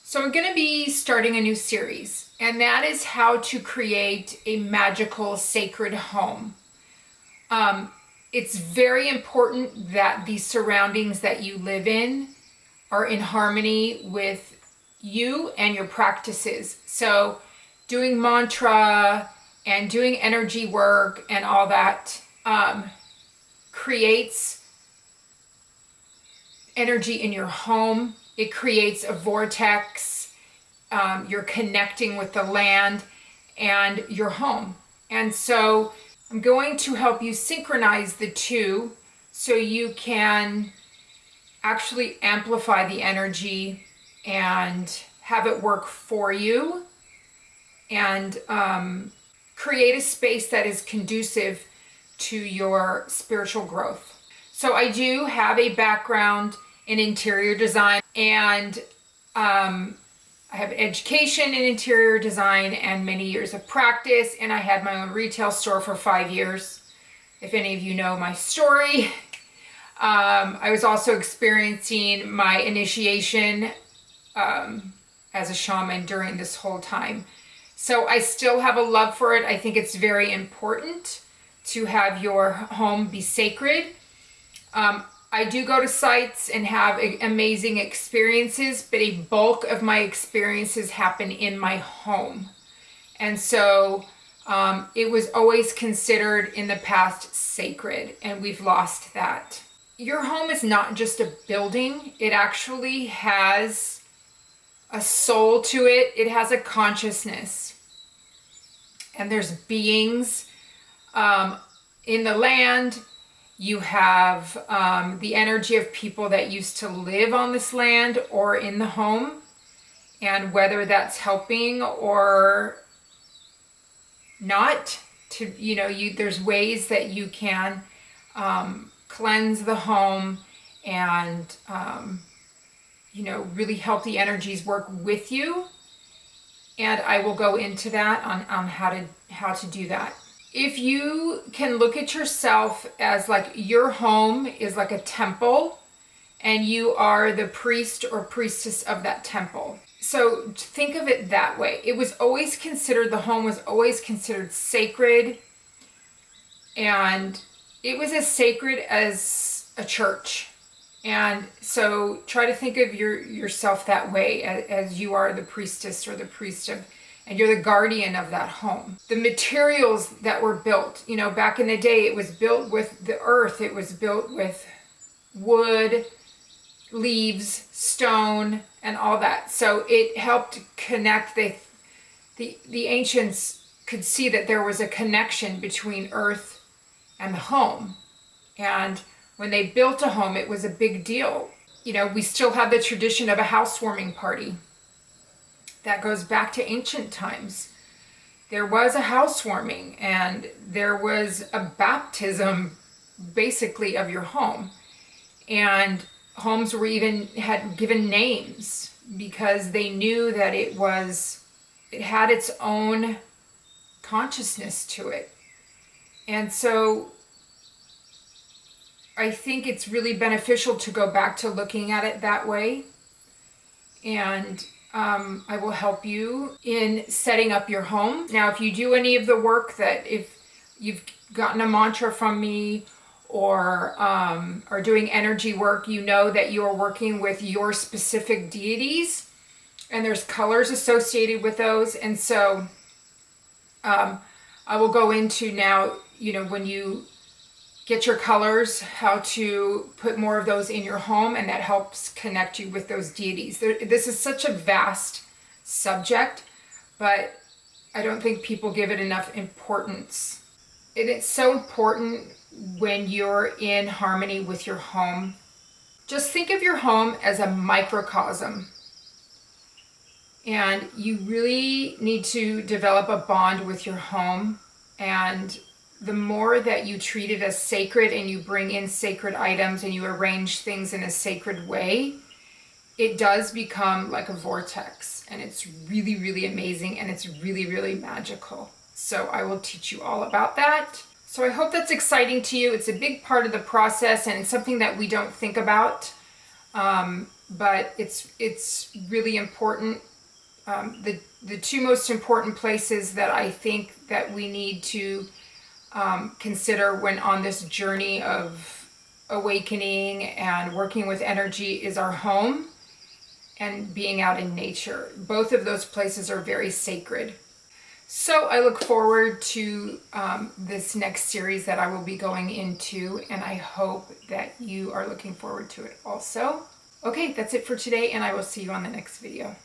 So I'm going to be starting a new series, and that is how to create a magical sacred home. Um, it's very important that the surroundings that you live in are in harmony with you and your practices. So doing mantra and doing energy work and all that creates energy in your home. It creates a vortex. You're connecting with the land and your home. And so I'm going to help you synchronize the two so you can actually amplify the energy and have it work for you and create a space that is conducive to your spiritual growth. So I do have a background in interior design, and I have education in interior design and many years of practice, and I had my own retail store for 5 years. If any of you know my story, I was also experiencing my initiation as a shaman during this whole time. So I still have a love for it. I think it's very important to have your home be sacred. I do go to sites and have amazing experiences, but a bulk of my experiences happen in my home. And so it was always considered in the past sacred, and we've lost that. Your home is not just a building. It actually has a soul to it. It has a consciousness. And there's beings in the land. You have the energy of people that used to live on this land or in the home, and whether that's helping or not, there's ways that you can cleanse the home and really help the energies work with you. And I will go into that on how to do that. If you can look at yourself as like your home is like a temple and you are the priest or priestess of that temple. So think of it that way. The home was always considered sacred, and it was as sacred as a church. And so try to think of yourself that way, as you are the priestess or the priest of, and you're the guardian of that home. The materials that were built, back in the day, it was built with the earth. It was built with wood, leaves, stone, and all that. So it helped connect. The ancients could see that there was a connection between earth and the home. And when they built a home, it was a big deal. We still have the tradition of a housewarming party. That goes back to ancient times. There was a housewarming, and there was a baptism, basically, of your home. And homes had given names because they knew that it had its own consciousness to it. And so I think it's really beneficial to go back to looking at it that way. And I will help you in setting up your home. Now, if you do any of the work, that if you've gotten a mantra from me or are doing energy work, you know that you are working with your specific deities, and there's colors associated with those. And so I will go into now, when you get your colors, how to put more of those in your home, and that helps connect you with those deities. This is such a vast subject, but I don't think people give it enough importance. It's so important when you're in harmony with your home. Just think of your home as a microcosm, and you really need to develop a bond with your home. And the more that you treat it as sacred, and you bring in sacred items and you arrange things in a sacred way, it does become like a vortex, and it's really, really amazing, and it's really, really magical. So I will teach you all about that. So I hope that's exciting to you. It's a big part of the process, and it's something that we don't think about. but it's really important. The two most important places that I think that we need to consider when on this journey of awakening and working with energy is our home and being out in nature. Both of those places are very sacred. So I look forward to this next series that I will be going into, and I hope that you are looking forward to it also. Okay, that's it for today, and I will see you on the next video.